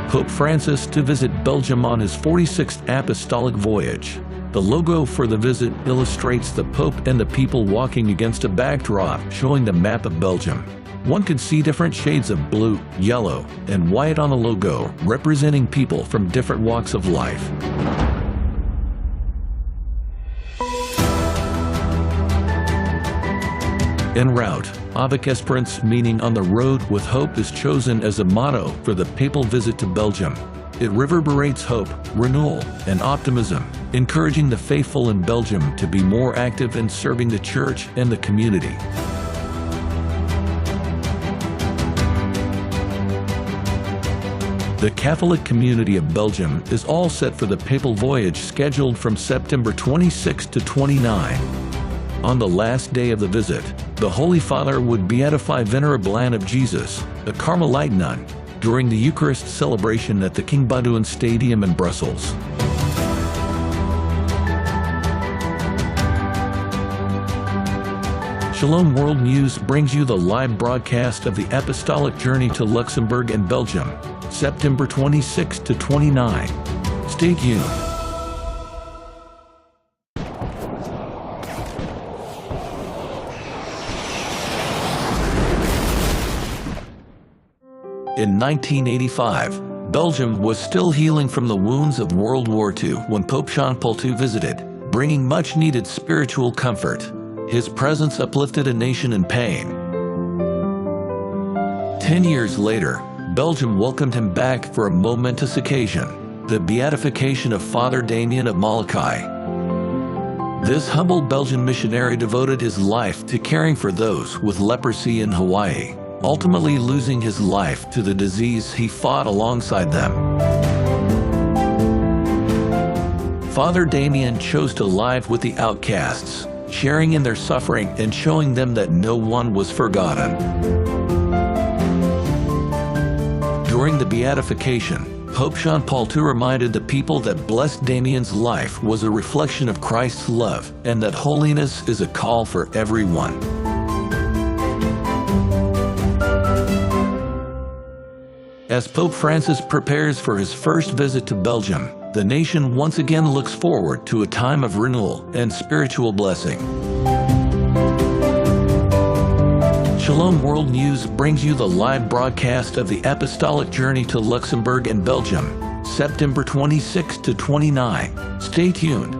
Pope Francis to visit Belgium on his 46th apostolic voyage. The logo for the visit illustrates the Pope and the people walking against a backdrop showing the map of Belgium. One could see different shades of blue, yellow, and white on the logo, representing people from different walks of life. En route, Avec Espérance, meaning on the road with hope, is chosen as a motto for the papal visit to Belgium. It reverberates hope, renewal, and optimism, encouraging the faithful in Belgium to be more active in serving the Church and the community. The Catholic community of Belgium is all set for the papal voyage scheduled from September 26 to 29. On the last day of the visit, the Holy Father would beatify Venerable Anne of Jesus, a Carmelite nun, during the Eucharist celebration at the King Baudouin Stadium in Brussels. Shalom World News brings you the live broadcast of the Apostolic Journey to Luxembourg and Belgium, September 26 to 29. Stay tuned. In 1985, Belgium was still healing from the wounds of World War II when Pope Jean Paul II visited, bringing much-needed spiritual comfort. His presence uplifted a nation in pain. 10 years later, Belgium welcomed him back for a momentous occasion, the beatification of Father Damien of Molokai. This humble Belgian missionary devoted his life to caring for those with leprosy in Hawaii, ultimately losing his life to the disease he fought alongside them. Father Damien chose to live with the outcasts, sharing in their suffering and showing them that no one was forgotten. During the beatification, Pope Jean Paul II reminded the people that Blessed Damien's life was a reflection of Christ's love and that holiness is a call for everyone. As Pope Francis prepares for his first visit to Belgium, the nation once again looks forward to a time of renewal and spiritual blessing. Shalom World News brings you the live broadcast of the Apostolic Journey to Luxembourg and Belgium, September 26 to 29. Stay tuned.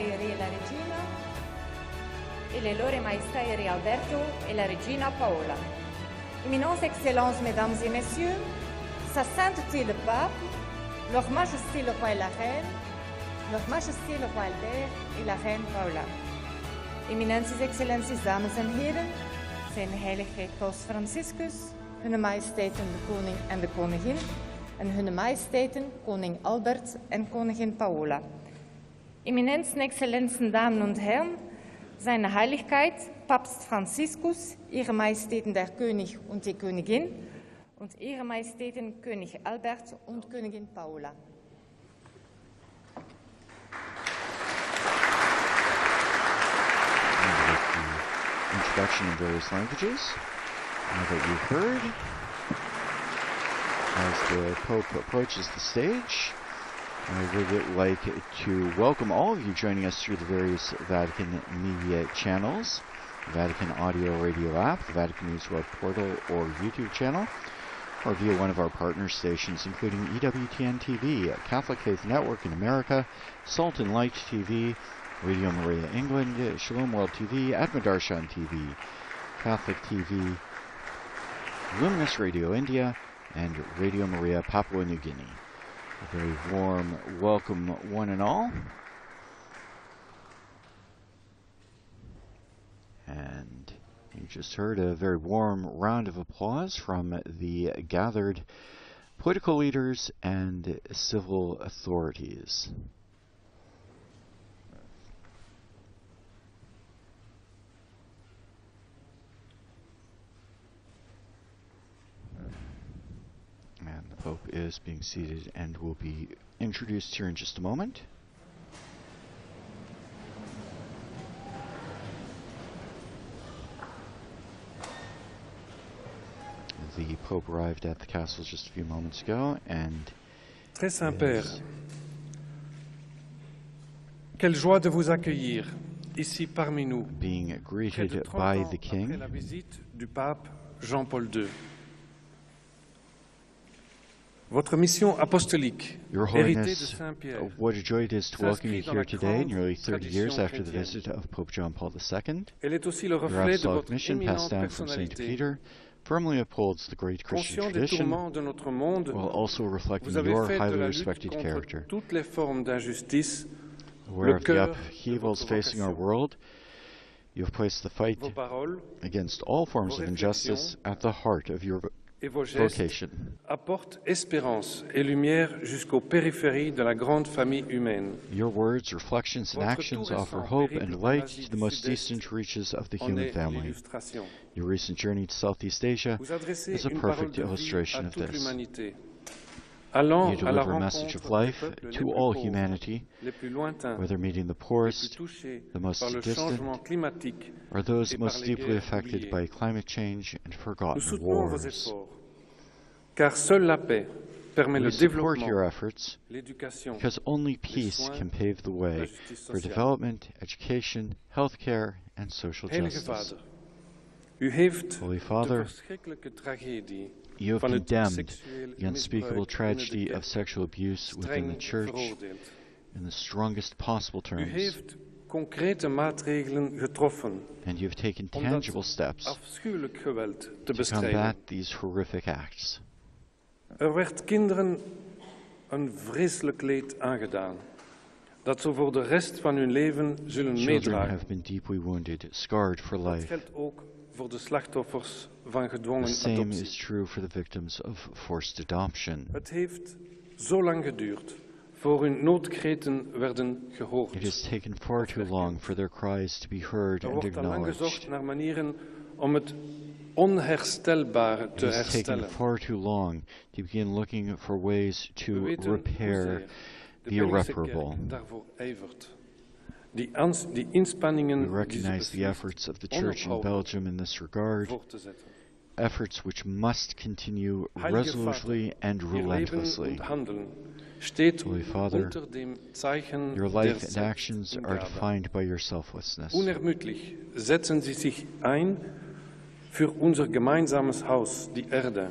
Maestà e la Regina et les loro Maestà e Alberto et la Regina Paola. Éminentes Excellences, Mesdames et Messieurs, Sa Sainteté le Pape, Leur Majesté le Roi et la Reine, Leur Majesté le Roi Albert et la Reine Paola. Eminenties, Excellenties, Dames en Heren, Zijn Heiligheid Paus Franciscus, Hun Majesteiten de Koning en de Koningin en Hun Majesteiten Koning Albert en Koningin Paola. Eminenzen, Exzellenzen, Damen und Herren, Seine Heiligkeit, Papst Franziskus, Ihre Majestäten der König und die Königin und Ihre Majestäten König Albert und Königin Paola. Introduction in various languages that you've heard. As the Pope approaches the stage, I would like to welcome all of you joining us through the various Vatican media channels, the Vatican Audio Radio app, the Vatican News Web portal or YouTube channel, or via one of our partner stations, including EWTN TV, Catholic Faith Network in America, Salt and Light TV, Radio Maria England, Shalom World TV, Admadarshan TV, Catholic TV, Luminous Radio India, and Radio Maria Papua New Guinea. A very warm welcome, one and all. And you just heard a very warm round of applause from the gathered political leaders and civil authorities. And the Pope is being seated and will be introduced here in just a moment. The Pope arrived at the castle just a few moments ago and Très Saint-Père, quelle joie de vous accueillir ici parmi nous, being près de greeted 30 by ans the après King. la visite du pape Jean-Paul II. Votre mission apostolique, Your héritée de Holiness, Saint-Pierre, what a joy it is to welcome you s'inscrit dans here la today, grande nearly 30 years tradition after the chrétienne. visit of Pope John Paul II. Elle est aussi le Your reflet de apostolic votre mission, passed éminente down from St. personnalité. Peter, firmly upholds the great Christian Conscient des tradition, tourments de notre monde, while also reflecting vous avez your fait de highly la lutte respected contre character. toutes les formes d'injustice Aware le of the cœur de upheavals votre facing our vocation. world, you have placed the fight Vos paroles against all forms vos of injustice at the heart of your et vos gestes vocation. apportent espérance et lumière jusqu'aux périphéries de la grande famille humaine. Your words, reflections, and Votre actions tout offer récent hope périple and en light Asie to the du most Sud-Est distant reaches of the en human est family. l'illustration. Your recent journey to Southeast Asia Vous adressez is a une parole perfect de vie illustration à of toute this. l'humanité, allant You à la deliver a message of rencontre des life peuples les to plus all pauvres, humanity, les plus lointains, whether meeting the les plus poorest touchés the most par le distant, changement climatique. or those et par most les deeply guerres affected oubliées. by climate change and Nous forgotten soutenons vos wars. efforts, car seule la paix permet We le support développement, your efforts l'éducation, because only peace soins, can pave the la way justice for sociale. development, education, healthcare, and social Heilige justice. Vader, u heeft Holy de Father, verschrikkelijke tragedie you have van het condemned seksueel the unspeakable misbruik binnen de tragedy of kerk sexual abuse within the streng church veroordeeld. in the strongest possible U terms, heeft concrete maatregelen getroffen and you have taken om dat tangible steps afschuwelijk geweld te to bestrijden. combat these horrific acts. Er werd kinderen een vreselijk leed aangedaan, dat ze voor de rest van hun leven zullen Children meedragen. have been deeply wounded, scarred for Dat life. geldt ook voor de slachtoffers van The gedwongen same adoptie. is true for the victims of forced adoption. Het heeft zo lang geduurd voor hun noodkreten werden gehoord. It has taken far too long for their cries to be heard Er and wordt al lang acknowledged. gezocht naar manieren om het onherstelbare It te has taken herstellen. far too long to begin looking for ways We to weten hoe repair zeer de the Belgische irreparable. kerk daarvoor ijvert. Die inspanningen We die ze recognize the beslist efforts of the church in onophoudelijk Belgium in this regard, voor te zetten. efforts which must continue Heilige resolutely and Ihr Leben relentlessly. und Handeln steht Holy Father, unter dem Zeichen your der life and actions are Selbsthingabe. defined by your selflessness. Unermüdlich setzen Sie sich ein für unser gemeinsames Haus, die Erde.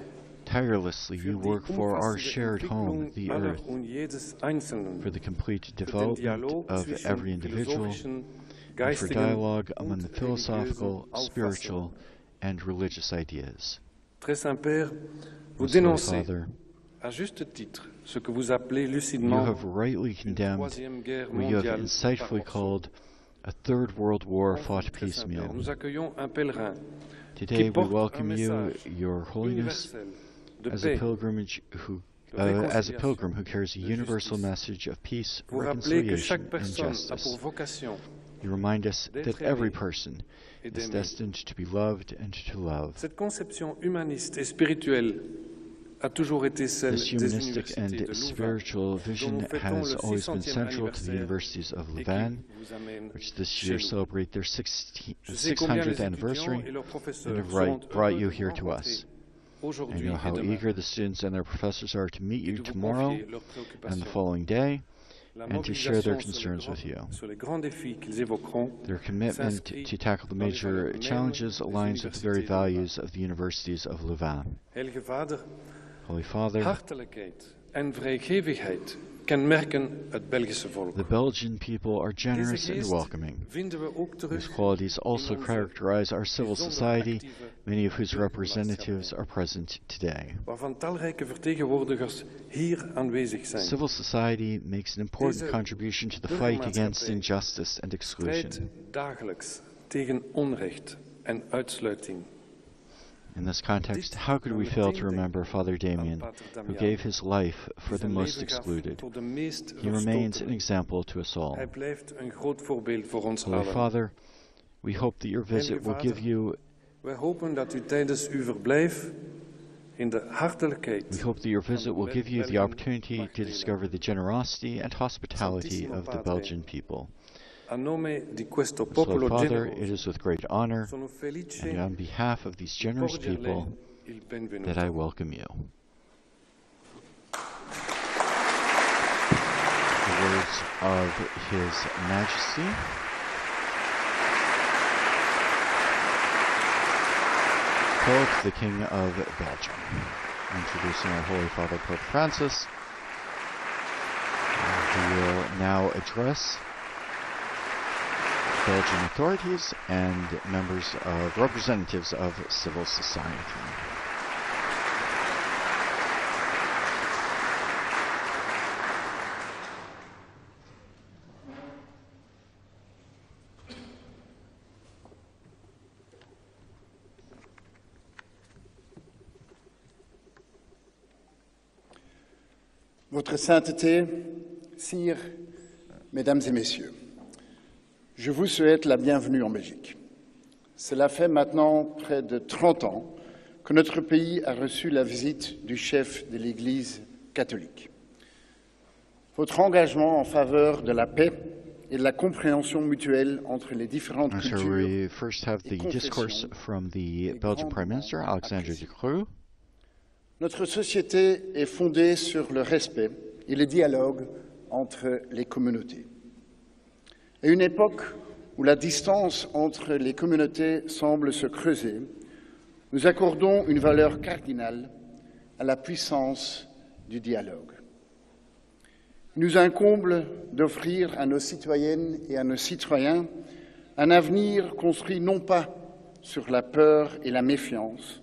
Tirelessly you work for our shared home, the aller earth, und jedes Einzelnen, for the complete für den development Dialog of zwischen every individual, philosophischen, and for geistigen dialogue among the und philosophical, religiösen spiritual, Auffassungen. and religious ideas. Très Saint-Père, vous Most Holy dénoncez Father, à juste titre ce que vous appelez you lucidement have rightly une condemned troisième guerre what you have mondiale insightfully par called a third world war morceau. fought Très Saint-Père, piecemeal. nous accueillons un pèlerin Today qui we porte un welcome you, message Your Holiness, universel de as paix, a pilgrimage who de as a réconciliation, pilgrim who carries a de universal justice. message of peace, Vous rappelez que chaque reconciliation, and personne a justice. pour vocation You remind us d'être that every aimé person et is d'aimer. destined to be loved and to love. Cette conception humaniste et spirituelle a toujours été celle This des humanistic universités de and Louvain, spiritual dont vision nous fêtons has le always been 600e central to the anniversaire universities of et qui Leuven, vous amène which this chez year nous. celebrate their Je sais combien les 600th anniversary étudiants et leurs and professeurs have seront brought heureux you de here vous to rencontrer us. I aujourd'hui know et how demain eager the students and their professors are to meet et you de vous tomorrow confier leurs and the préoccupations. following day, La and to share their mobilisation concerns with you. sur les grands défis qu'ils évoqueront Their commitment s'inscrit to tackle the dans les major valeurs mêmes challenges des aligns with the very universités de Leuven. values of the universities of Leuven. Heilige Vader, Holy Father, hartelijkheid en vrijgevigheid kenmerken het Belgische volk. the Belgian people are Deze generous and geest welcoming. vinden we ook These terug qualities also in onze characterize our civil bijzonder society, actieve many of whose burgermaatschappij, representatives are present today. waarvan talrijke vertegenwoordigers hier aanwezig zijn. Civil society makes an important Deze contribution to the fight against burgermaatschappij injustice and Strijdt exclusion. dagelijks tegen onrecht en uitsluiting. In this context, how could we fail to remember Father Damien, who gave his life for the Zijn most leven gaf excluded? voor de meest He remains an verstotenen. example to us all. Hij blijft een groot voorbeeld voor ons Holy allen. Father, we hope that your visit Heilige will give Vader, you Wij hopen dat u tijdens uw verblijf in de We hartelijkheid hope that your visit will give you the Belgium opportunity mag to delen. discover the generosity and hospitality Santissimo of the Padre, Belgian people. a nome di questo Most Holy popolo Father, it generoso is with great honor sono felice and on behalf of these generous di porgerle people il benvenuto. that I welcome you. The words of His Majesty. Philip, the King of Belgium. Introducing our Holy Father Pope Francis, who will now address Belgian authorities and representatives of civil society. Votre Sainteté, Sire, Mesdames et Messieurs, je vous souhaite la bienvenue en Belgique. Cela fait maintenant près de 30 ans que notre pays a reçu la visite du chef de l'Église catholique. Votre engagement en faveur de la paix et de la compréhension mutuelle entre les différentes So cultures we first have the discourse from the Belgian Prime Minister, Alexander De Croo. Notre société est fondée sur le respect et le dialogue entre les communautés. À une époque où la distance entre les communautés semble se creuser, nous accordons une valeur cardinale à la puissance du dialogue. Il nous incombe d'offrir à nos citoyennes et à nos citoyens un avenir construit non pas sur la peur et la méfiance,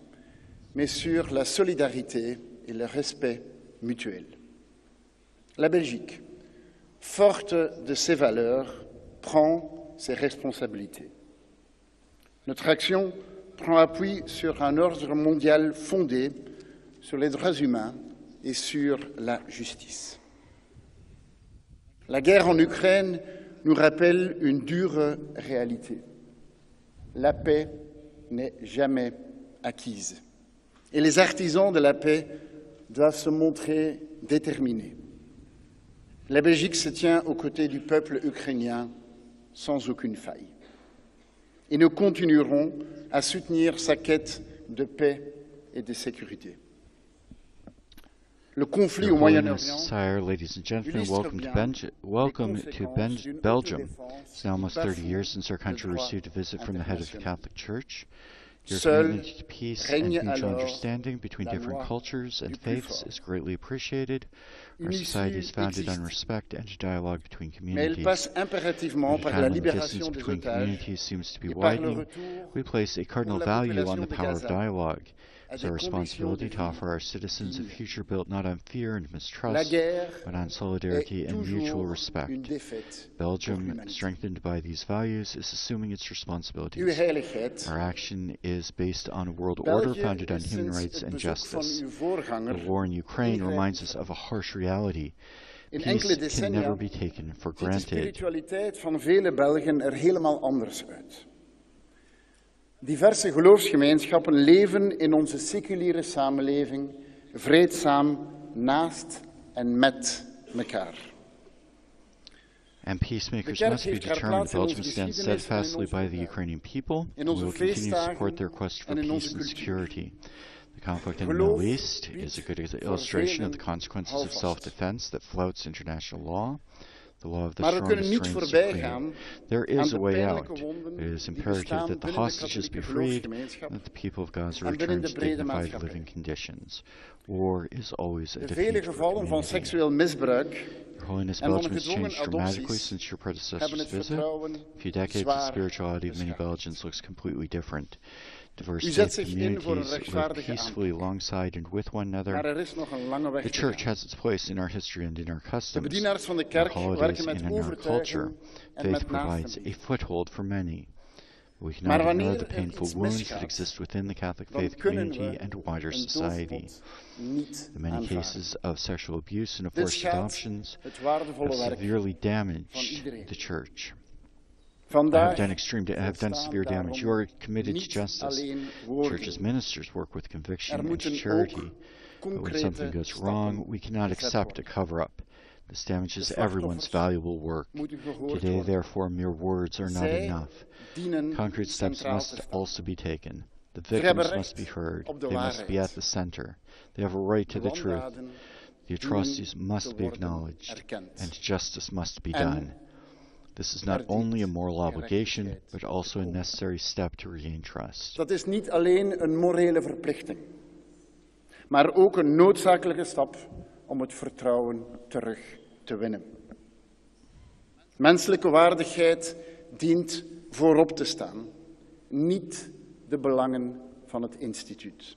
mais sur la solidarité et le respect mutuel. La Belgique, forte de ses valeurs, prend ses responsabilités. Notre action prend appui sur un ordre mondial fondé sur les droits humains et sur la justice. La guerre en Ukraine nous rappelle une dure réalité. La paix n'est jamais acquise. Et les artisans de la paix doivent se montrer déterminés. La Belgique se tient aux côtés du peuple ukrainien sans aucune faille. Et nous continuerons à soutenir sa quête de paix et de sécurité. Le conflit Your au Moyen-Orient Holiness, Sire, ladies and gentlemen, illustre bien welcome les to conséquences d'une Belgium. autodéfense It's now almost qui 30 bafoue years since our country le droit received a visit from the head of the international. Catholic Church. Your Seul commitment to peace and règne mutual alors understanding between la different loi cultures and du plus faiths fort. is greatly appreciated. Our Une society is issue founded on existe, respect and dialogue between mais elle communities. passe impérativement At a par time la when the distance libération des between otages communities seems to be et par le widening, retour we place a cardinal pour la value on population the de power of Gaza dialogue. à It's des our conditions de responsibility to vie offer our citizens a dignes. future built not on fear and La mistrust, guerre but on solidarity est and mutual toujours une respect. défaite pour Belgium, l'humanité. strengthened by these values, is assuming its Uw responsibilities. heiligheid, Our action is based on a world order België founded on is human sinds rights het and bezoek van justice. uw voorganger The war in Ukraine ingrijpend reminds us veranderd. of a harsh reality. In Peace enkele can decennia never be taken for ziet de granted. spiritualiteit van vele Belgen er helemaal anders uit. Diverse geloofsgemeenschappen leven in onze seculiere samenleving vreedzaam naast en met elkaar. And peacemakers De kerk must be heeft haar determined. plaats in onze Belgium stands geschiedenis en in steadfastly onze by the volkeren. Ukrainian people, In and onze will continue to feestdagen support their quest for en in onze peace and cultuur. security. The conflict in the Geloof Middle East is a good illustration of the consequences of houvast. self-defense that flouts international law. The law of the Maar we kunnen strongest niet reigns voorbij supreme. gaan There aan is de a way out. pijnlijke wonden It is die imperative bestaan that the binnen de hostages be katholieke freed, geloofsgemeenschap and that the people of Gaza en binnen return de to brede dignified maatschappij. living conditions. War is always a De defeat vele for gevallen van humanity. seksueel misbruik Your Holiness, en van Belgium has gedwongen changed dramatically adopties since your hebben predecessor's het visit. vertrouwen A few decades, the zwaar spirituality of many beschadigd. Belgians looks completely different. Diverse U zet faith zich in voor een communities live rechtvaardige peacefully aanpak. alongside and with one Maar another. er is nog een lange weg The te Church gaan. has its place in our history and in our De customs, bedienaars van de our kerk holidays, werken and met in our culture. overtuiging en Faith met provides a naastenliefde. foothold for many. We Maar cannot ignore wanneer the er painful iets wounds that misgaat, exist within the Catholic dan faith kunnen community we and wider een society. doofpot niet The many aanvaarden. cases of sexual abuse and Dit forced schaadt adoptions het waardevolle have werk severely van damaged iedereen. the Church. Vandaag have done severe damage. You are committed to niet justice. alleen The Church's woorden. ministers work with conviction Er and moeten charity. ook But when concrete something goes wrong, stappen we cannot gezet accept a worden. cover-up. This damages De everyone's slachtoffers valuable work. moeten gehoord Today, worden. therefore, mere words are not Zij enough. dienen Concrete steps centraal te must staan. also be taken. The Ze hebben victims must be recht heard. op de They must be waarheid. at the center. They have a right to De the truth. wandaden The atrocities dienen must te be worden acknowledged, erkend. and justice must be En done. This is not er only a dient moral obligation, gerechtigheid but also te a komen. necessary step to regain trust. Dat is niet alleen een morele verplichting, maar ook een noodzakelijke stap om het vertrouwen terug te winnen. Menselijke waardigheid dient voorop te staan, niet de belangen van het instituut.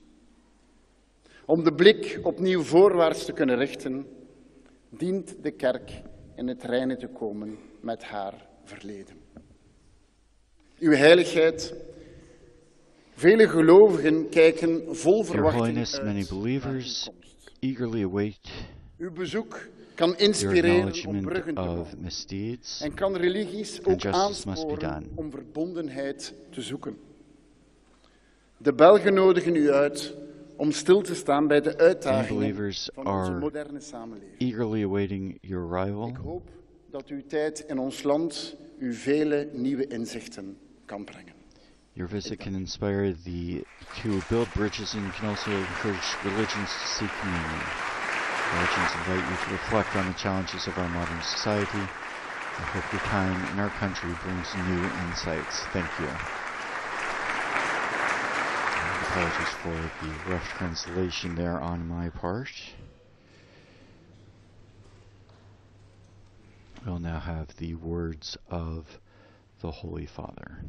Om de blik opnieuw voorwaarts te kunnen richten, dient de kerk in het reine te komen met haar verleden. Uw heiligheid, vele gelovigen kijken vol Your verwachting Holiness, uit many naar uw believers komst. eagerly await Uw bezoek kan your inspireren om acknowledgement bruggen te of bouwen misdeeds. en kan religies and ook justice must be aansporen done. om verbondenheid te zoeken. De Belgen nodigen u uit om stil te staan bij de Many uitdagingen believers van onze are moderne samenleving. eagerly awaiting your Ik arrival. hoop dat uw tijd in ons land u vele nieuwe inzichten kan brengen. Your visit can inspire to build bridges and can also encourage religions to seek communion. Religions invite you to reflect on the challenges of our modern society. I hope your time in our country brings new insights. Thank you. Apologies for the rough translation there on my part. We'll now have the words of the Holy Father.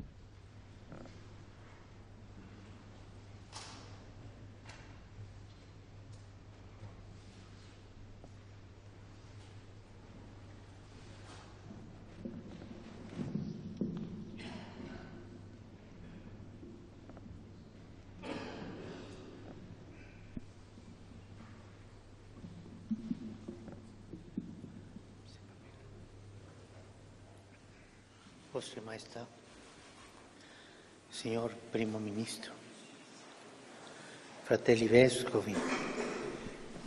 Vostra Maestà, Signor Primo Ministro, Fratelli Vescovi,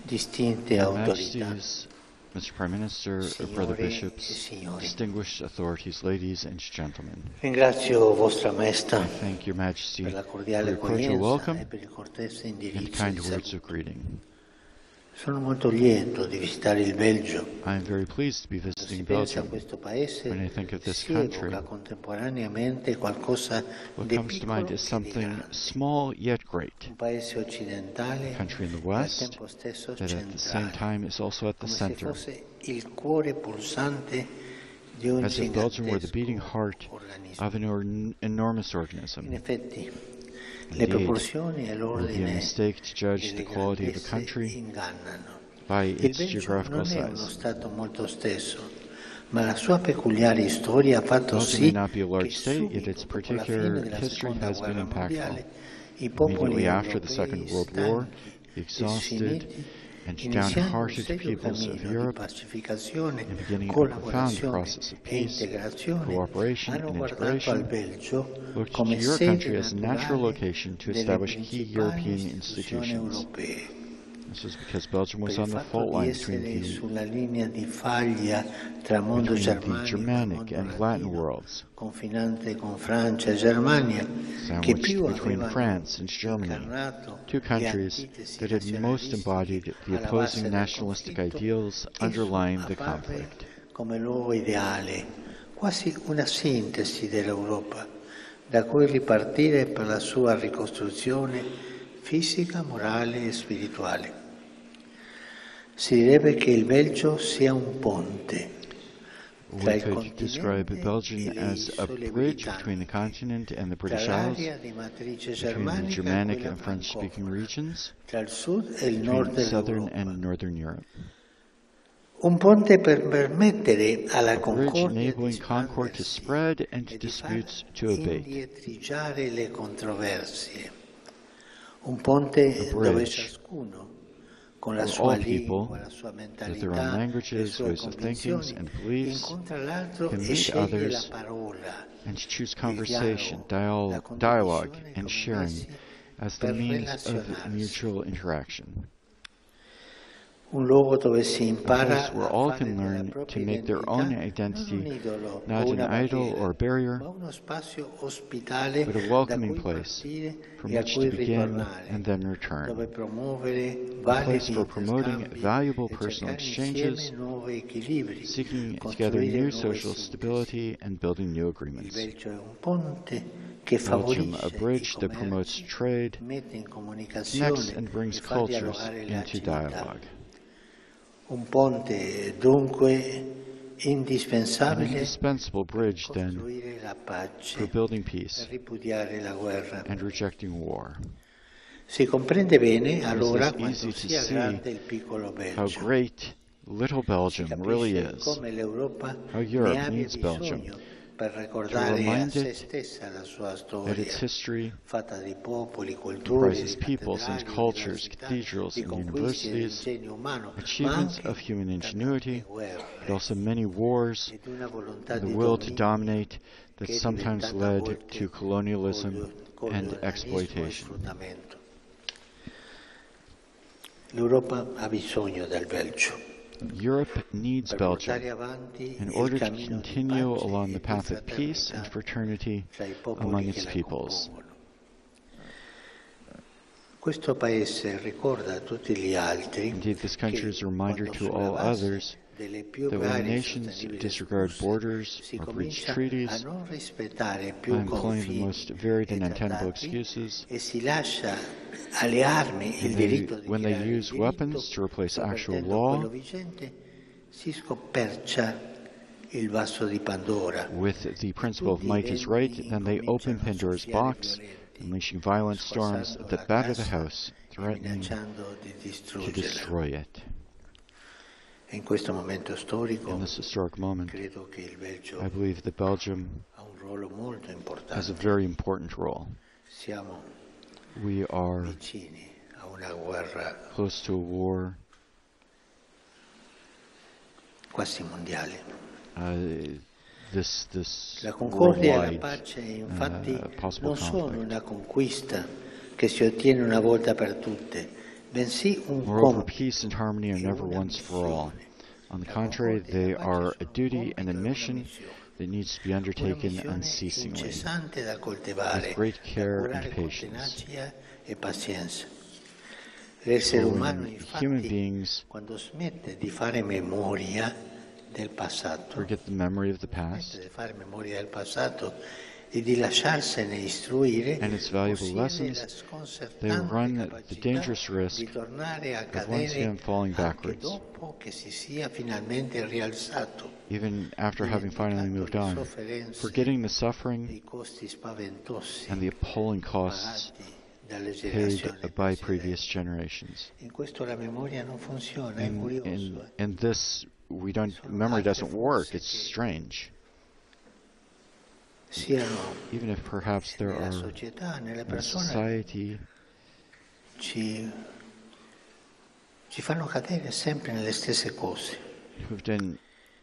distinte autorità, Majesties, Mr. Prime Minister, Brother Signore e Bishops, Signori, distinguished authorities, ladies and gentlemen. ringrazio Vostra Maestà I thank Your Majesty per la for cordiale your cordial accoglienza welcome e per il cortese and indirizzo kind di words saluto. of greeting. Sono molto lieto di visitare il Belgio. I am very pleased to be visiting Si pensa a Belgium. questo paese, When I think of this si country, evoca contemporaneamente qualcosa what di comes to mind piccolo is e di something grande. small yet great. Un paese occidentale A country in the e al West tempo stesso that at the same centrale, time is also at the come se center. fosse il cuore pulsante di un As if Belgium were the beating gigantesco heart organismo. of an enormous organism. In effetti, le Indeed, proporzioni e it would be a l'ordine mistake to judge the delle quality of a grandezze country ingannano. by Il its Belgio geographical non è uno size. Stato molto esteso, ma la sua peculiare storia ha fatto Belgium may sì not be a che large state, yet its subito dopo la particular fine della history seconda has been guerra impactful. mondiale i popoli Immediately after the europei Second World War, stanchi the e exhausted sfiniti and iniziando un downhearted serio peoples of cammino di Europe, pacificazione, in beginning a profound collaborazione process of e peace, integrazione, cooperation, hanno and guardato al integration, Belgio looked to come your sede country as a natural naturale location to delle establish key principali European istituzioni institutions. europee. This was because Belgium Per was il on the fatto fault di line essere sulla linea di faglia tra mondo between the germanico e Germanic mondo and Latin latino, worlds, confinante con Francia e Germania, che sandwiched più between avevano France and Germany, incarnato two le countries antitesi that had most embodied the alla base opposing del nationalistic conflitto. ideals Esso underlying the appare conflict. come luogo ideale, quasi una sintesi dell'Europa, da cui ripartire per la sua ricostruzione fisica, morale e spirituale. Si direbbe che il Belgio sia un ponte tra We il could describe continente Belgium e le as a isole bridge between the britanniche, continent and the tra British Isles, l'area di matrice between the germanica e Germanic quella and French-speaking francofona, regions, tra il sud e il between nord southern dell'Europa. and northern Europe. Un ponte per permettere alla A bridge concordia di enabling concord to espandersi spread and e di far disputes to abate. indietreggiare le controversie. Un ponte A dove bridge ciascuno, con la where sua all people, lingua, la sua with their own mentalità, le languages, sue ways of thinking, convinzioni, and beliefs, incontra l'altro can e meet sceglie la others parola, and choose il conversation, dialogo, la dialogue, condivisione and come sharing mezzi as the per means of relazionarsi. mutual interaction. Un luogo dove si A impara place where a all fare can della learn to propria make their own identità non un identity idolo not o an una idol barriera, or a barrier, ma uno spazio ospitale but a da welcoming cui place partire from e a which cui to begin ritornare, and then dove return. promuovere A validi place for promoting interscambi valuable e personal cercare insieme exchanges, nuovi equilibri, seeking together costruire new nuove social sintesi. stability and building new Il agreements. Belgio è un ponte che Belgium, a favorisce i bridge that promotes commerci, trade, mette in connects comunicazione and brings e fa cultures dialogare le into civiltà. dialogue. Un ponte dunque An indispensabile indispensable per bridge, then, costruire la pace, for building per peace ripudiare la guerra. and rejecting war. Si comprende bene It allora is thus easy quanto to sia see grande il piccolo how Belgio. great little Si Belgium really capisce is, come l'Europa how ne Europe abbia needs Belgium, bisogno per ricordare a remind se it stessa la sua that storia, its history fatta di popoli, culture, comprises di peoples and cattedrali, cultures, università, cathedrals di and conquiste di universities, ingegno umano, ma achievements anche of human da ingenuity, tante guerre but also many wars, ed una volontà and the di will to dominio dominate that che è sometimes diventata a led volte to colonialism and colonialismo e exploitation. sfruttamento. L'Europa ha bisogno del Belgio Europe needs per Belgium portare avanti in il order to cammino di continue pace along e the di path of peace and fraternità fraternity tra i among popoli its che la peoples. compongono. Questo paese ricorda a tutti gli altri Indeed, this country is a reminder quando to sulla all base others delle più that when gravi nations sostenibili disregard discusse, borders si or breach comincia a treaties non rispettare by più employing the confini most varied e and untenable trattati excuses, e si lascia alle armi il and diritto di when they creare il use diritto, weapons to replace actual sovvertendo law quello vigente, si scopercia il vaso di Pandora. with the principle of might is right, then they open Pandora's box, unleashing violent storms that batter the house, threatening to destroy it. In questo momento storico, In this historic moment, credo che il Belgio I believe that Belgium ha un ruolo molto has a importante. very important role. Siamo We are vicini a una guerra close to a war, quasi mondiale. this La concordia e la worldwide pace infatti possible non sono conflict. una conquista che si ottiene una volta per tutte, bensì un Moreover, compito. peace and harmony are never once for all. On the contrary, they are a duty and a mission that needs to be Una undertaken missione unceasingly, incessante da coltivare, with great care da and curare con patience. tenacia e pazienza. L'essere For umano, when human infatti, beings quando smette di fare memoria del passato, forget the memory of the smette past di fare memoria del passato e di lasciarsene istruire, and its valuable possiede la lessons, they sconcertante run the capacità dangerous risk di tornare a of once cadere again falling anche backwards, dopo che si sia finalmente rialzato, even after having finally moved on, forgetting the suffering i costi spaventosi and the appalling costs pagati dalle paid generazioni by precedenti. previous generations. In questo la memoria non funziona, è curioso. In this, memory doesn't work. It's strange. Siano Even if perhaps there nella are società, nelle in persone, society ci fanno cadere sempre nelle stesse cose. who've done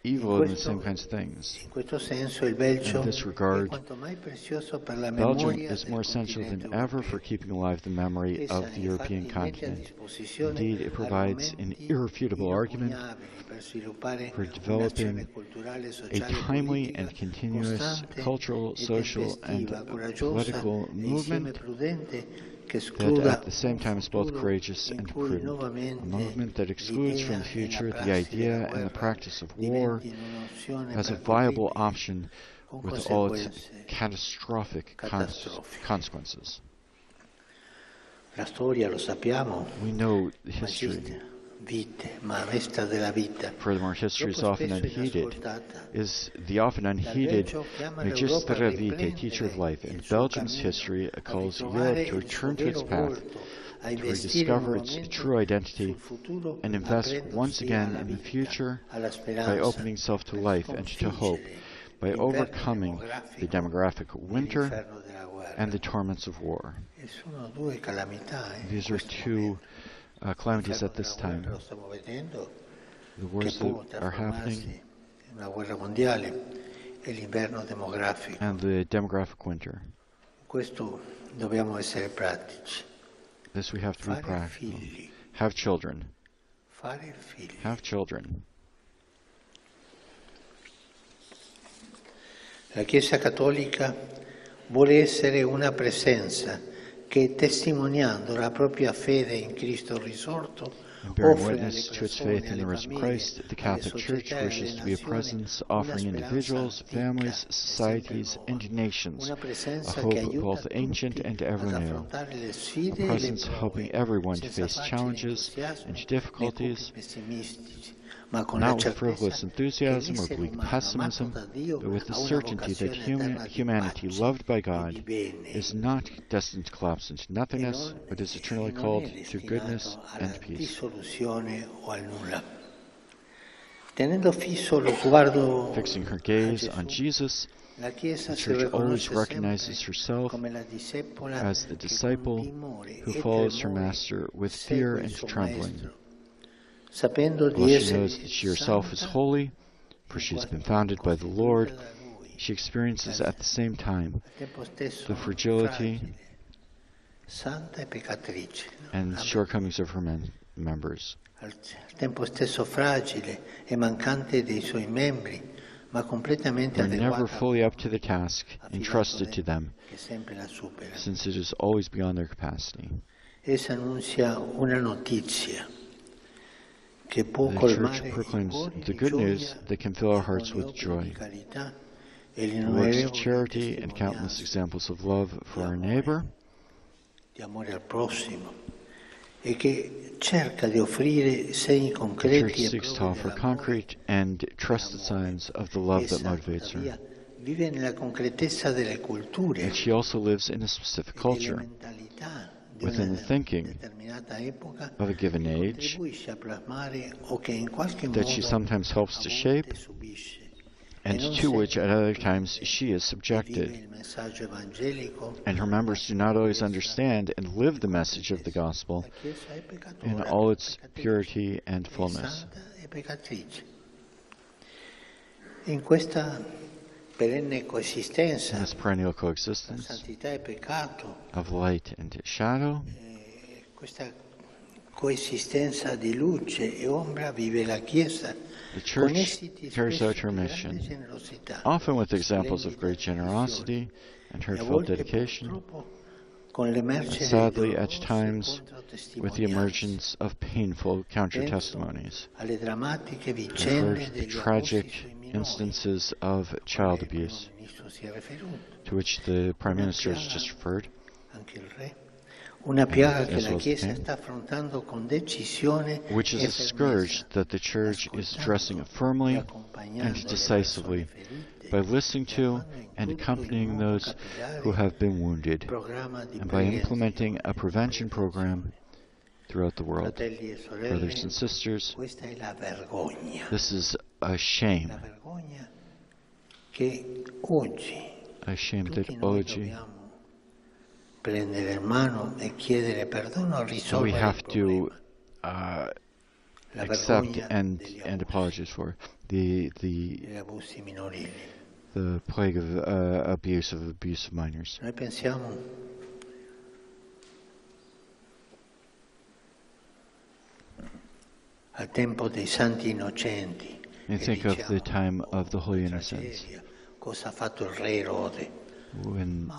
evil in the same kinds of things. In questo senso il Belgio In this è regard, quanto mai prezioso per la Belgium memoria is del more essential continente than ever europeo. for keeping alive the memory Essa of the European infatti mette a continent. disposizione Indeed, it provides an argomenti irrefutable argument inoppugnabili per sviluppare for un'azione developing culturale, a sociale e timely politica and continuous costante cultural, e social, and tempestiva, coraggiosa political e insieme movement prudente che that escluda at the same time is both un futuro courageous in and cui prudent. A nuovamente movement that excludes from the l'idea e la future the prassi idea della and the guerra practice of war diventino un'opzione as a percorribile viable option con with all its conseguenze catastrophic catastrofiche. consequences. La storia, lo sappiamo, We know the magista, history. vite, maestra della vita. Furthermore, history is Troppo often spesso unheeded. inascoltata. Is the often unheeded Belgio chiama Magistra l'Europa a Vitae, teacher of life. In il suo Belgium's cammino, history, it a calls ritrovare Europe to il return suo to its vero path, volto, a to investire rediscover its nuovamente true identity, sul futuro, and invest aprendosi once again alla in the vita, future alla by speranza, opening itself to per life and to hope, sconfiggere by l'inverno overcoming the demographic e winter l'inferno della guerra. and the torments of war. E sono due calamità. These are two calamities at this time. Lo stiamo vedendo, The che wars può that are happening trasformarsi in una guerra mondiale e l'inverno demografico. and the demographic winter. Questo dobbiamo essere pratici. This we have to be Fare practical. figli. Have children. Fare figli. Have children. La Chiesa Cattolica vuole essere una presenza che, testimoniando la propria fede in Cristo risorto, And bearing offre alle witness to its persone, faith in the alle risen famiglie, Christ, the alle Catholic Church società e wishes alle to be a nazioni presence una offering speranza individuals, antica families, e sempre societies, nuova. and nations Una a presenza hope che aiuta both ancient tutti and ever ad new. affrontare le A sfide e le presence prove, helping everyone to senza face facili challenges entusiasmi and né difficulties, cupi pessimistici, ma con la not with certezza frivolous che enthusiasm or l'essere bleak umano pessimism, amato da Dio but with the ha una certainty that vocazione eterna di humanity pace loved by e di God bene. is not destined to collapse into nothingness, but is eternally non called è to goodness destinato alla and peace. dissoluzione o al nulla. Tenendo fisso lo sguardo Fixing her a gaze Gesù, on Jesus, la Chiesa the si Church always riconosce recognizes sempre herself come la discepola as the che disciple con timore who e follows her tremore Master with fear segue il and suo trembling. Maestro, sapendo di While she essere knows that she herself is santa, holy, for she has been founded by the Lord, costituita da Lui, she experiences at the same time al tempo stesso the fragility fragile, santa e peccatrice, no? and shortcomings of her members. Al tempo stesso fragile e mancante dei suoi membri, ma completamente They're never adeguata fully up to the task affidato entrusted to a them, che sempre la supera. since it is always beyond their capacity. Essa annuncia una notizia che può The colmare Church i proclaims cuori the di good gioia news that can fill our e hearts con gli with opere joy. di carità e The works of l'innumerevole charity and countless testimonianze examples of love for our amore. neighbor, di amore al prossimo e che cerca di offrire segni the Church concreti e seeks to prove offer dell'amore. concrete and trusted signs of the love that Essa, motivates tuttavia, her. vive nella concretezza delle culture And she also lives in a specific e delle culture, mentalità di within una the thinking determinata epoca of a given che age, contribuisce a plasmare o che in qualche that she modo sometimes helps to a shape, volte subisce and e non to which segue at other times she is e vive subjected. il messaggio evangelico. And her members do not always understand and live the message of the gospel La Chiesa è peccatora, in all its peccatrice, purity and è fullness. santa e peccatrice. In questa perenne In coesistenza this perennial tra coexistence santità e peccato, of light and shadow, questa coesistenza di luce e ombra vive la Chiesa the con Church esiti carries out spesso her di grande mission, generosità, often with examples of splendida great dedizione, generosity and e a heartfelt volte dedication, purtroppo Sadly, at times, with the emergence of painful counter-testimonies. I've heard the tragic instances of child abuse, to which the Prime Minister has just referred, as well as the King, which is a scourge that the Church is addressing firmly and decisively by listening to and accompanying those who have been wounded, and by implementing a prevention program throughout the world. Brothers and sisters, this is a shame. A shame that oggi we have to accept and apologize for the plague of abuse of minors. And think of the time of the Holy Innocents, when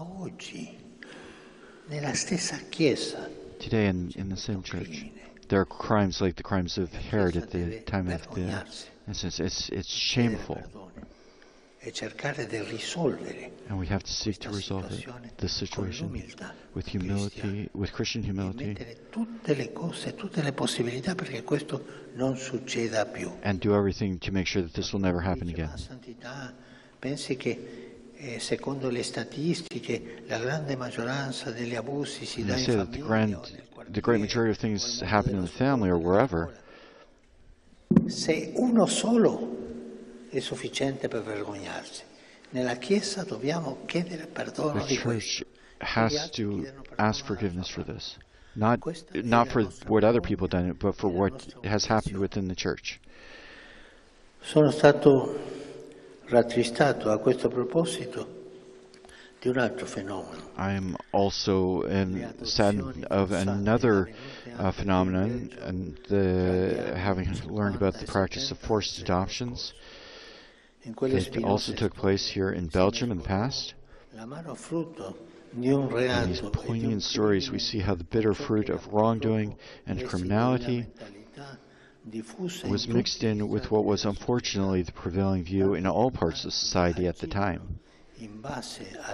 today in the same church there are crimes like the crimes of Herod at the time of the Innocents. It's shameful. And we have to seek to resolve this situation with humility, with Christian humility, and do everything to make sure that this will never happen again. Secondo le statistiche, la grande maggioranza degli abusi si dà in famiglia. The great majority of things happen in the family or wherever. Se uno solo è sufficiente per vergognarsi. Nella Chiesa dobbiamo chiedere perdono di questo. The Church has to ask forgiveness for this. Not for what other people have done, but for what has happened within the Church. Sono stato rattristato a questo proposito di un altro fenomeno. I am also saddened of another phenomenon, and having learned about the practice of forced adoptions that also took place here in Belgium in the past. In these poignant stories, we see how the bitter fruit of wrongdoing and criminality was mixed in with what was unfortunately the prevailing view in all parts of society at the time.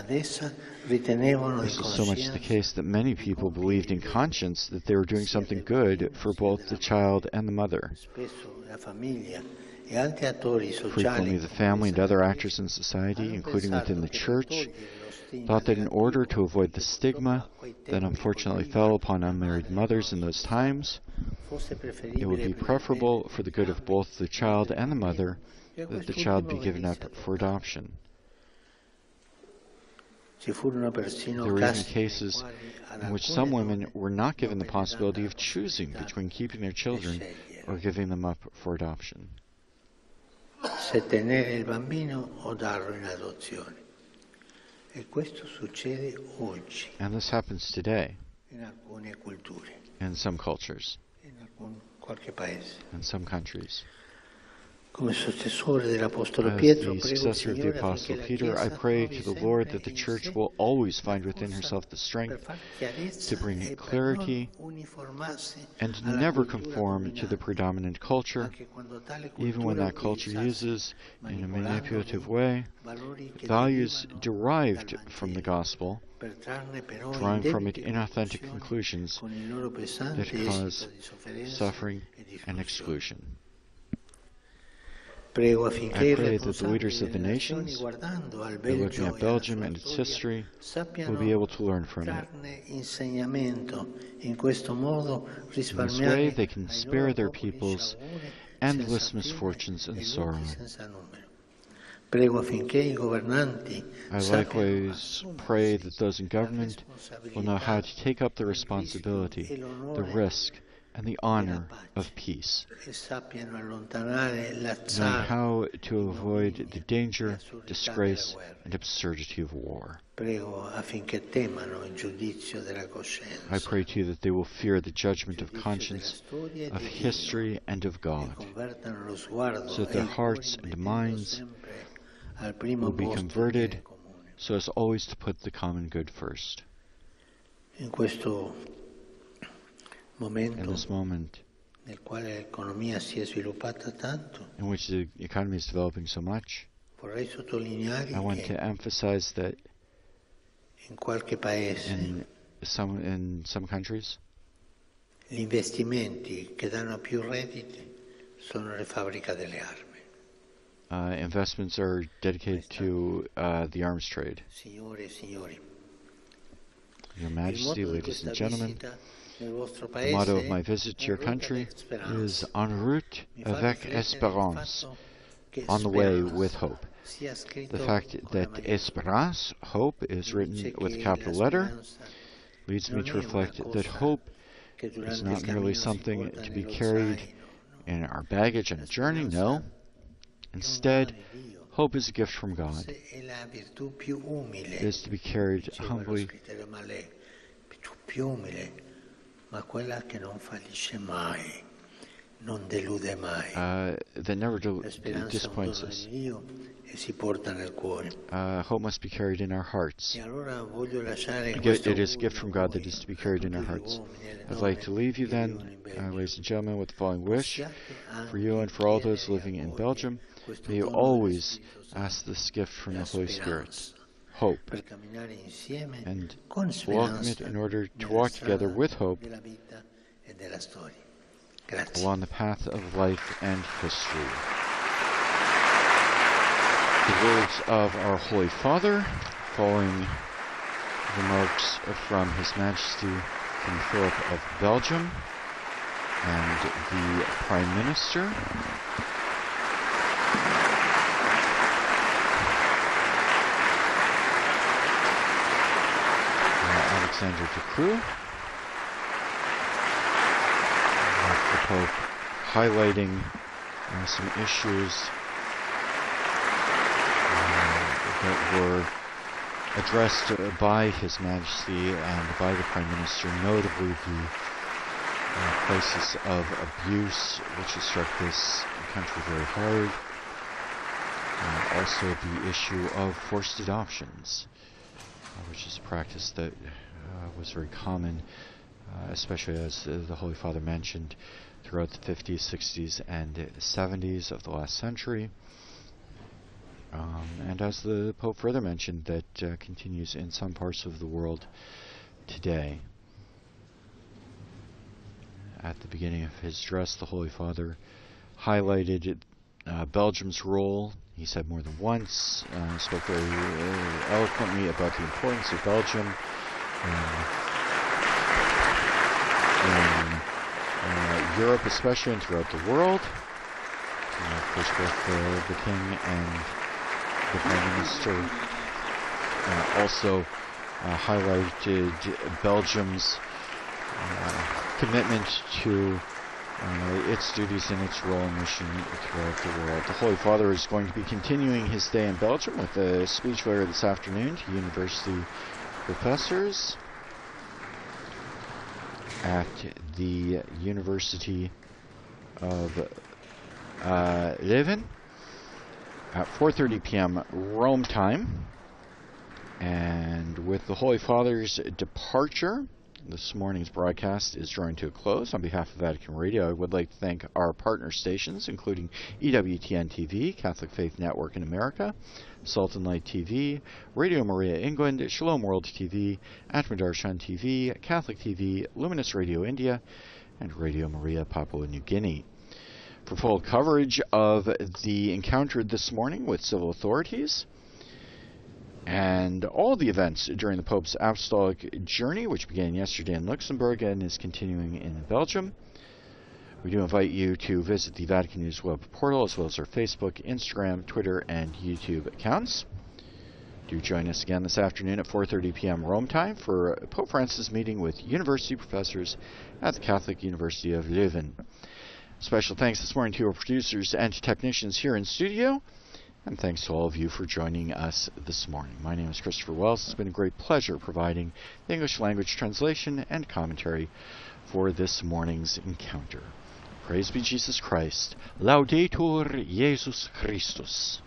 This is so much the case that many people believed in conscience that they were doing something good for both the child and the mother. Frequently, the family and other actors in society, including within the Church, thought that in order to avoid the stigma that unfortunately fell upon unmarried mothers in those times, it would be preferable for the good of both the child and the mother that the child be given up for adoption. There were even cases in which some women were not given the possibility of choosing between keeping their children or giving them up for adoption. And this happens today in some cultures, in some countries. As the successor of the Apostle Peter, I pray to the Lord that the Church will always find within herself the strength to bring clarity and never conform to the predominant culture, even when that culture uses, in a manipulative way, values derived from the gospel, drawing from it inauthentic conclusions that cause suffering and exclusion. I pray that the leaders of the nations, looking at Belgium and its history, will be able to learn from it. In this way, they can spare their peoples endless misfortunes and sorrow. I likewise pray that those in government will know how to take up the responsibility, the risk, and the honor of peace, knowing how to avoid the danger, disgrace, and absurdity of war. I pray to you that they will fear the judgment of conscience, of history, and of God, so that their hearts and minds will be converted so as always to put the common good first. In questo momento in this moment nel quale l'economia si è sviluppata tanto, in which the economy is developing so much, vorrei sottolineare I want che to emphasize that in qualche paese in some countries, gli investimenti che danno più redditi sono le fabbriche delle armi. investments are dedicated to the arms trade. Signore e signori, Your il Majesty, motto di ladies questa and gentlemen, visita nel vostro the paese motto of è my visit to your En route country avec espérance. is en route Mi fa avec riflettere il espérance, fatto che on the way Esperance with hope. sia scritto The fact con la that maggiore espérance, hope, is mi dice written with a che capital la letter speranza leads me non to è una reflect that cosa hope che is durante not il merely cammino si something porta to be nello carried zaino, in our baggage on a journey. No. Instead, hope is a gift from God. forse è la virtù più umile, It is to be carried diceva lo humbly, scrittore, ma la virtù più umile, ma quella che non fallisce mai, non delude mai. that never La speranza è un disappoints dono us. di Dio e si porta nel cuore. Hope must be carried in our hearts. E allora voglio lasciare It questo is a gift from God that augurio is to be a carried in tutti our gli hearts. uomini e le I'd like to donne leave you che vivono then, in Belgio. ladies and gentlemen, with the following wish Possiate for you and for all those living in Belgium. May you always ask this gift from the Holy Spirit, hope, per camminare insieme and con welcome it speranza in order to nella walk together strada with hope della vita e della storia. Grazie. along the path of life and history. The words of our Holy Father, following remarks from His Majesty King Philip of Belgium and the Prime Minister. Alexander de Croo, the Pope highlighting some issues that were addressed by His Majesty and by the Prime Minister, notably the places of abuse which has struck this country very hard, also the issue of forced adoptions, which is a practice that was very common, especially as the Holy Father mentioned, throughout the 50s, 60s, and 70s of the last century. And as the Pope further mentioned, that continues in some parts of the world today. At the beginning of his address, the Holy Father highlighted Belgium's role. He said more than once, spoke very eloquently about the importance of Belgium in Europe, especially, and throughout the world. Of course, both the King and the Prime Minister also highlighted Belgium's commitment to its duties and its role and mission throughout the world. The Holy Father is going to be continuing his stay in Belgium with a speech later this afternoon to university professors at the University of Leuven at 4:30 p.m. Rome time. And with the Holy Father's departure, this morning's broadcast is drawing to a close. On behalf of Vatican Radio, I would like to thank our partner stations, including EWTN TV, Catholic Faith Network in America, Salt and Light TV, Radio Maria England, Shalom World TV, Atmadarshan TV, Catholic TV, Luminous Radio India, and Radio Maria Papua New Guinea. For full coverage of the encounter this morning with civil authorities, and all the events during the Pope's Apostolic Journey, which began yesterday in Luxembourg and is continuing in Belgium, we do invite you to visit the Vatican News web portal, as well as our Facebook, Instagram, Twitter, and YouTube accounts. Do join us again this afternoon at 4:30 p.m. Rome time for Pope Francis' meeting with university professors at the Catholic University of Leuven. Special thanks this morning to our producers and technicians here in studio. And thanks to all of you for joining us this morning. My name is Christopher Wells. It's been a great pleasure providing the English language translation and commentary for this morning's encounter. Praise be Jesus Christ. Laudetur Jesus Christus.